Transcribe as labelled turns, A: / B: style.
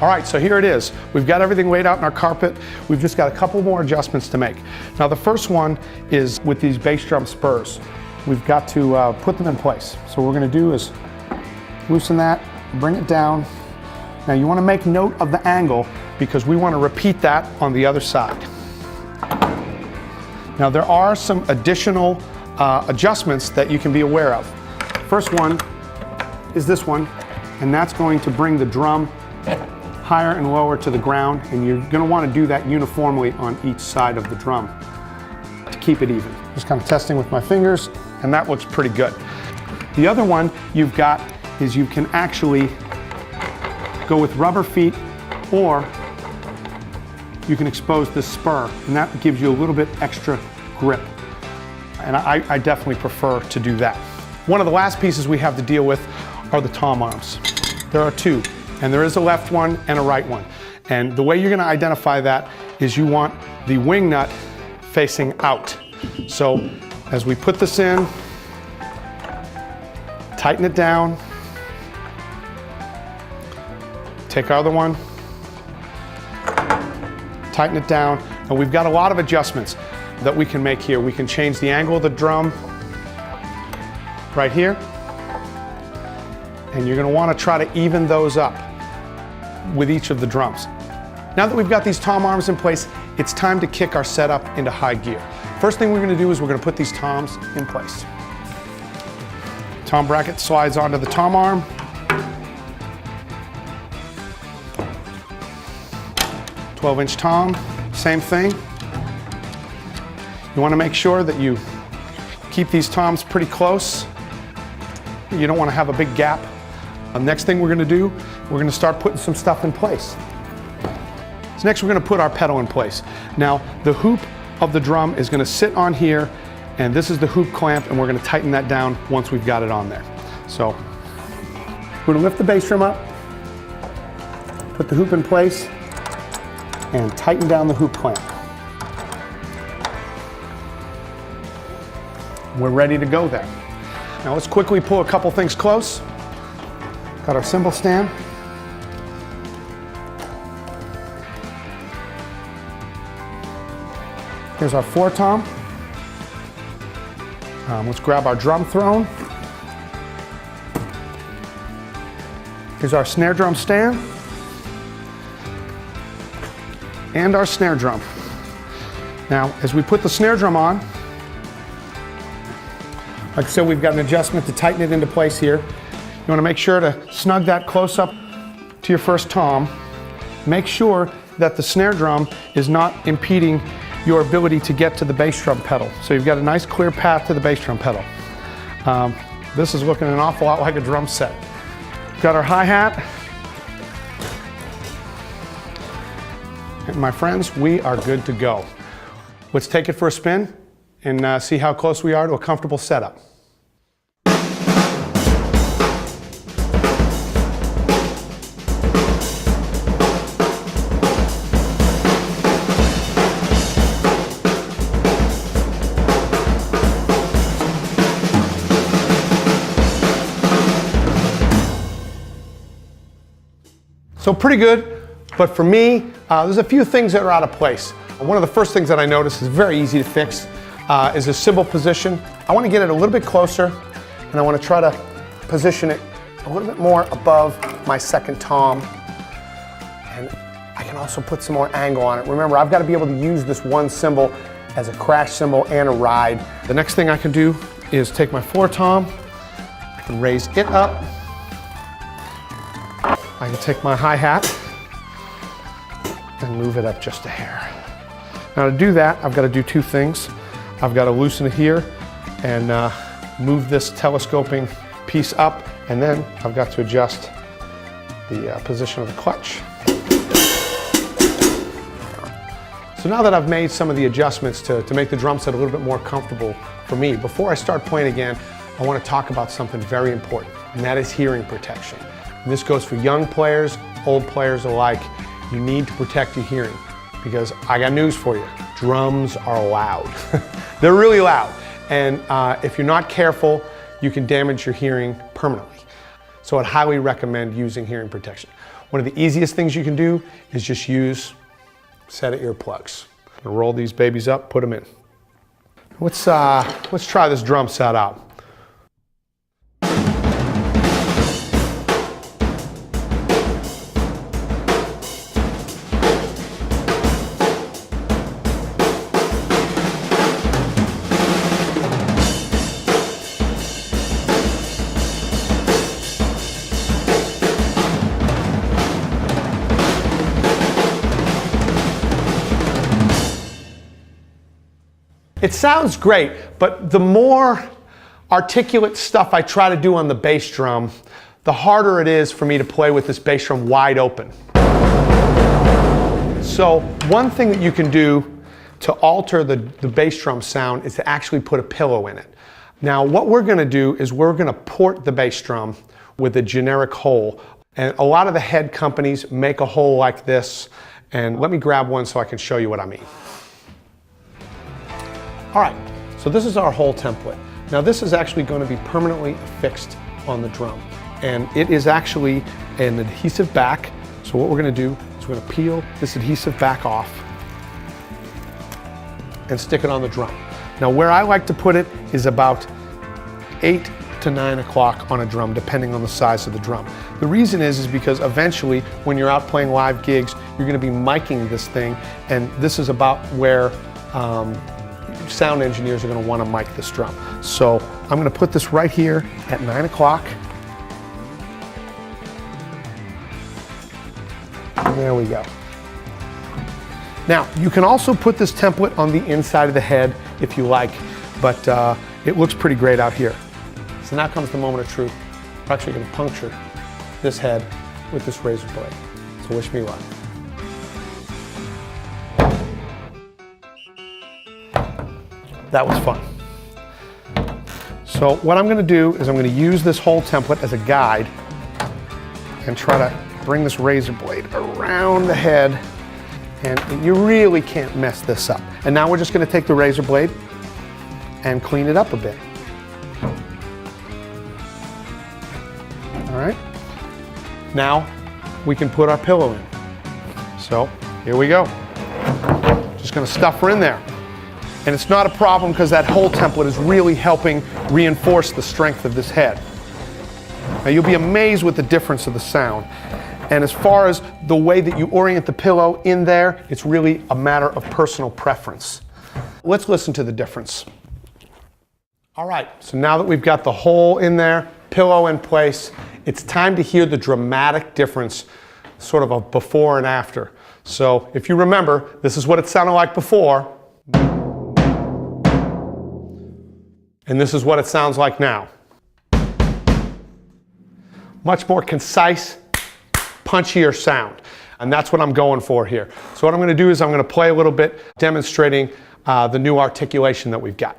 A: All right, so here it is. We've got everything laid out in our carpet. We've just got a couple more adjustments to make. Now the first one is with these bass drum spurs. We've got to put them in place. So what we're gonna do is loosen that, bring it down. Now you wanna make note of the angle because we wanna repeat that on the other side. Now there are some additional adjustments that you can be aware of. First one is this one, and that's going to bring the drum higher and lower to the ground, and you're going to want to do that uniformly on each side of the drum to keep it even. Just kind of testing with my fingers, and that looks pretty good. The other one you've got is you can actually go with rubber feet, or you can expose this spur, and that gives you a little bit extra grip. And I definitely prefer to do that. One of the last pieces we have to deal with are the tom arms. There are two. And there is a left one and a right one. And the way you're going to identify that is you want the wing nut facing out. So as we put this in, tighten it down, take our other one, tighten it down, and we've got a lot of adjustments that we can make here. We can change the angle of the drum right here, and you're going to want to try to even those up with each of the drums. Now that we've got these tom arms in place, it's time to kick our setup into high gear. First thing we're going to do is we're going to put these toms in place. Tom bracket slides onto the tom arm. "12" tom, same thing. You want to make sure that you keep these toms pretty close. You don't want to have a big gap. The next thing we're going to do, we're going to start putting some stuff in place. So next we're going to put our pedal in place. Now the hoop of the drum is going to sit on here, and this is the hoop clamp, and we're going to tighten that down once we've got it on there. So we're going to lift the bass drum up, put the hoop in place, and tighten down the hoop clamp. We're ready to go there. Now let's quickly pull a couple things close. Got our cymbal stand. Here's our floor tom. Let's grab our drum throne. Here's our snare drum stand. And our snare drum. Now, as we put the snare drum on, like I said, we've got an adjustment to tighten it into place here. You want to make sure to snug that close up to your first tom. Make sure that the snare drum is not impeding your ability to get to the bass drum pedal. So you've got a nice clear path to the bass drum pedal. This is looking an awful lot like a drum set. Got our hi-hat. And my friends, we are good to go. Let's take it for a spin and see how close we are to a comfortable setup. So pretty good, but for me, there's a few things that are out of place. One of the first things that I noticed is very easy to fix is the cymbal position. I want to get it a little bit closer, and I want to try to position it a little bit more above my second tom. And I can also put some more angle on it. Remember, I've got to be able to use this one cymbal as a crash cymbal and a ride. The next thing I can do is take my floor tom, I can raise it up. I can take my hi-hat and move it up just a hair. Now to do that, I've got to do two things. I've got to loosen it here and move this telescoping piece up, and then I've got to adjust the position of the clutch. So now that I've made some of the adjustments to make the drum set a little bit more comfortable for me, before I start playing again, I want to talk about something very important, and that is hearing protection. And this goes for young players, old players alike. You need to protect your hearing, because I got news for you. Drums are loud. They're really loud. And if you're not careful, you can damage your hearing permanently. So I'd highly recommend using hearing protection. One of the easiest things you can do is just use a set of earplugs. I'm gonna roll these babies up, put them in. Let's try this drum set out. It sounds great, but the more articulate stuff I try to do on the bass drum, the harder it is for me to play with this bass drum wide open. So one thing that you can do to alter the bass drum sound is to actually put a pillow in it. Now what we're going to do is we're going to port the bass drum with a generic hole. And a lot of the head companies make a hole like this. And let me grab one so I can show you what I mean. All right, so this is our hole template. Now this is actually going to be permanently affixed on the drum. And it is actually an adhesive back. So what we're going to do is we're going to peel this adhesive back off and stick it on the drum. Now where I like to put it is about 8 to 9 o'clock on a drum, depending on the size of the drum. The reason is because eventually when you're out playing live gigs, you're going to be miking this thing, and this is about where sound engineers are going to want to mic this drum. So I'm going to put this right here at 9 o'clock. There we go. Now you can also put this template on the inside of the head if you like, but it looks pretty great out here. So now comes the moment of truth. We're actually going to puncture this head with this razor blade. So wish me luck. That was fun. So what I'm going to do is I'm going to use this whole template as a guide and try to bring this razor blade around the head, and you really can't mess this up. And now we're just going to take the razor blade and clean it up a bit. All right. Now we can put our pillow in. So here we go. Just going to stuff her in there. And it's not a problem because that whole template is really helping reinforce the strength of this head. Now you'll be amazed with the difference of the sound. And as far as the way that you orient the pillow in there, it's really a matter of personal preference. Let's listen to the difference. All right, so now that we've got the hole in there, pillow in place, it's time to hear the dramatic difference, sort of a before and after. So if you remember, this is what it sounded like before. And this is what it sounds like now. Much more concise, punchier sound. And that's what I'm going for here. So what I'm going to do is I'm going to play a little bit demonstrating the new articulation that we've got.